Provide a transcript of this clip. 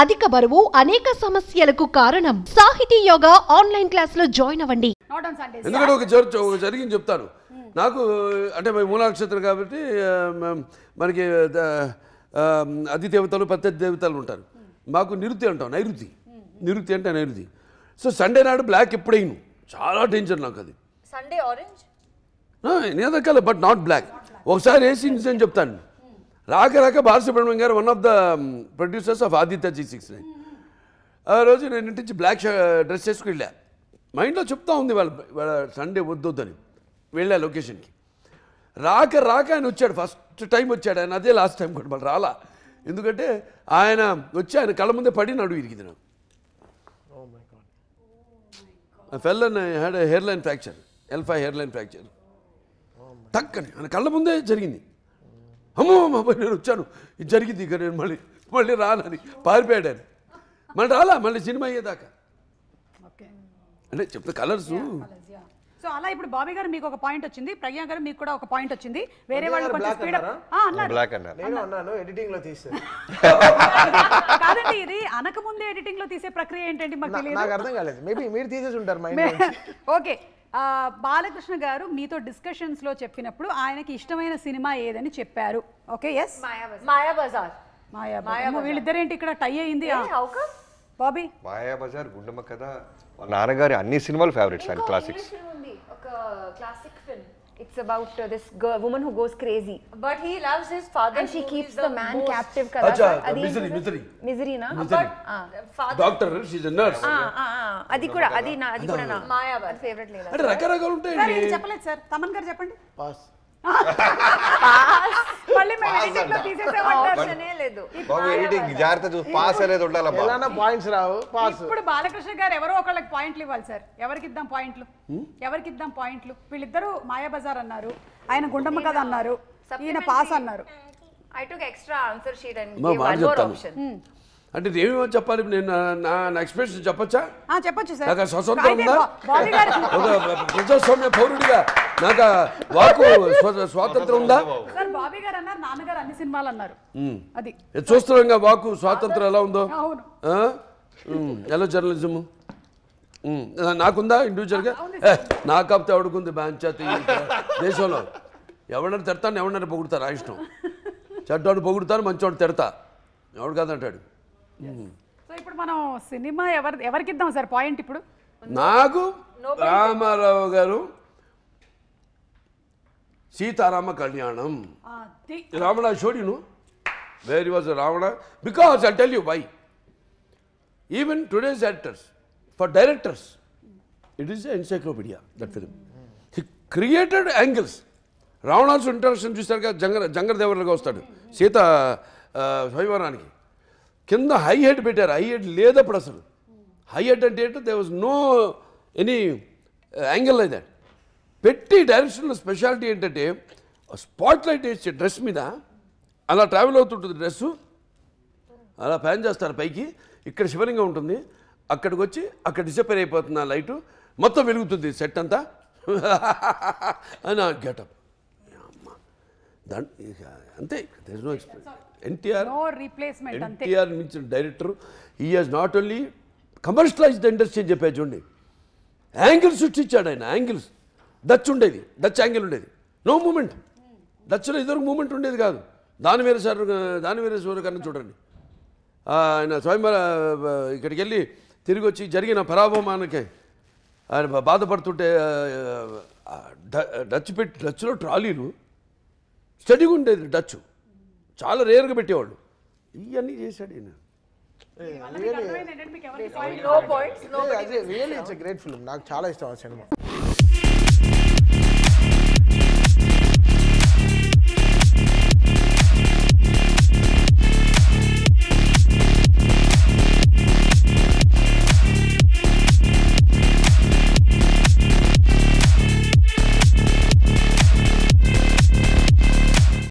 అధిక బరువు అనేక సమస్యలకు కారణం. సాహితీ యోగా ఆన్లైన్ క్లాసులో జాయిన్ అవ్వండి. ఎందుకంటే ఒక జరిగింది చెప్తాను. నాకు అంటే మూలా నక్షత్రం కాబట్టి మనకి అతి దేవతలు ప్రత్యర్థి దేవతలు ఉంటారు. మాకు నిరుతి అంటాం, నిరుతి అంటే నైరుతి. సో సండే నాడు బ్లాక్ ఎప్పుడైనా చాలా డేంజర్ నాకు అది. సండే ఆరెంజ్ నేదకాల బట్ నాట్ బ్లాక్. ఒకసారి వేసి ఇన్సిడెంట్ చెప్తాను. రాక బాలసుబ్రహ్మణ్యం గారు one of the producers of Aditya G69. ఆ రోజు నేను ఇంటి నుంచి బ్లాక్ డ్రెస్ చేసుకుని వెళ్ళా. మైండ్లో చెప్తా ఉంది వాళ్ళ సండే వద్దని. వెళ్ళా లొకేషన్కి. రాక ఆయన వచ్చాడు. ఫస్ట్ టైం వచ్చాడు ఆయన. అదే లాస్ట్ టైం కూడా వాళ్ళు రాలా. ఎందుకంటే ఆయన వచ్చి ఆయన కళ్ళ ముందే పడి నడువు ఇరిగింది నాకు. Fell and had hairline fracture, L5 hairline fracture. టక్కని ఆయన కళ్ళ ముందే జరిగింది. అమ్మో నేను వచ్చాను, ఇది జరిగింది, ఇక నేను మళ్ళీ రానని పారిపోయాడు ఆయన. మళ్ళీ రాలా, మళ్ళీ సినిమా అయ్యేదాకా. అంటే చెప్తే కలర్స్. సో అలా ఇప్పుడు బాబీ గారు మీకు ఒక పాయింట్ వచ్చింది, ప్రజ్ఞా గారు మీకు కూడా ఒక పాయింట్ వచ్చింది. వేరే వాళ్ళు కొంచెం స్పీడ్ అన్నారు. ఎడిటింగ్ లో తీసే కాదండి, ఇది అనకముందే ఎడిటింగ్ లో తీసే ప్రక్రియ ఏంటండి మాకు తెలియదు. నాకు అర్థం కాలేదు. మేబీ మీరు తీసేసి ఉంటారు మైండ్. ఓకే, బాలకృష్ణ గారు మీతో డిస్కషన్స్ లో చెప్పినప్పుడు ఆయనకి ఇష్టమైన సినిమా ఏదని చెప్పారు. Okay, yes Mayabazar. వీళ్ళిద్దరేంటి ఇక్కడ టై అయింది? బాబీ మాయాబజార్, గుండమ్మ కథ, నాన్నగారి అన్ని సినిమాలు ఫేవరెట్స్ అండ్ క్లాసిక్స్. ఒక classic film. It's about this girl, woman who goes crazy, but he loves his father and she keeps the man captive. Acha, misery na, but father doctor, she's a nurse. adi kuda na Mayabad favorite leda. అంటే రకరకాలు ఉంటాయి. Sir ఇది చెప్పలేదు sir, Thaman గారు చెప్పండి. Pass. మళ్ళీ మేము editing లో తీసేసామంటారనే లేదు. బాబు ఎడిటింగ్ జాగ్రత్త చూ, పాస్ అనేది ఉండాలి అబ్బా. ఎలానా పాయింట్స్ రావు, పాస్. ఇప్పుడు బాలకృష్ణ గారు ఎవరో ఒకళ్ళకి పాయింట్లు ఇవ్వాలి సార్. ఎవరికి ఇద్దాం పాయింట్లు? వీళ్ళిద్దరూ మాయాబజార్ అన్నారు, ఆయన గుండమ్మ కథ అన్నారు, ఈయన పాస్ అన్నారు. I took extra answer sheet and gave one more option. అంటే ఏమేమో చెప్పాలి. నేను నా ఎక్స్ప్రెషన్ చెప్పచ్చా? చెప్పొచ్చు సార్. నాకు స్వతంత్రం ఉందా? బాబీ గారు ఒక ప్రజాస్వామ్య పౌరుడిగా నాకు వాకు స్వాతంత్రం ఉందా? సార్ బాబీ గారు అన్నారు, నాన్నగారు అన్ని సినిమాలు అన్నారు. అది చూస్తున్నాం వాకు స్వాతంత్రం ఎలా ఉందో. అవును, ఎలా జర్నలిజము నాకుందా ఇండివిజువల్గా? నాకు కాకపోతే ఎవడుకుంది పంచాయతీ దేశంలో. ఎవడన్నా తిడతాను, ఎవడన్నా పొగుడుతారు, ఆ ఇష్టం. చెడ్డోడు పొగుడుతాను, మంచోడు తిడతా, ఎవడు కాదంటాడు. సో ఇప్పుడు మనం సినిమా ఎవరికి ఇద్దాం సార్ పాయింట్? ఇప్పుడు నాకు రామారావు గారు Seetharama Kalyanam. Ravana should you know where was Ravana? Because I tell you why. Even today's actors, for directors, it is encyclopedia that film. He created angles. రావణాసు ఇంట్రడక్షన్ చూస్తారు కదా, జంగర్ దేవర్లుగా వస్తాడు సీత స్వయంవరానికి. కింద హై హెడ్ పెట్టారు. హై హెడ్ లేదప్పుడు అసలు. హై హెడ్ అంటే ఏంటో they was no any angle like that. పెట్టి డైరెక్షన్లో స్పెషాలిటీ ఏంటంటే స్పాట్ లైట్ వేసి డ్రెస్ మీద అలా ట్రావెల్ అవుతుంటుంది డ్రెస్సు, అలా ప్యాన్ చేస్తారు పైకి. ఇక్కడ శివలింగం ఉంటుంది, అక్కడికి వచ్చి అక్కడ డిసపేర్ అయిపోతుంది ఆ లైటు, మొత్తం వెలుగుతుంది సెట్ అంతా అని ఆ గెటప్. అంతే, there is no expression. NTR మించిన director. He has not only commercialize the industry అని చెప్పేది చూడండి. యాంగిల్స్ సృష్టించాడు ఆయన. యాంగిల్స్ డచ్ ఉండేది, డచ్ యాంగిల్ ఉండేది. No movement. డచ్లో ఇద్దరు మూమెంట్ ఉండేది కాదు. దానివేరేశ్వర కన్నా చూడండి. ఆయన స్వయంవర ఇక్కడికి వెళ్ళి తిరిగి వచ్చి జరిగిన పరాభవానికి ఆయన బాధపడుతుంటే డచ్లో ట్రాలీలు స్టడీగా ఉండేది. డచ్ చాలా రేర్గా పెట్టేవాళ్ళు. ఇవన్నీ చేశాడు ఈయన. Really it's a great film. నాకు చాలా ఇష్టం ఆ సినిమా.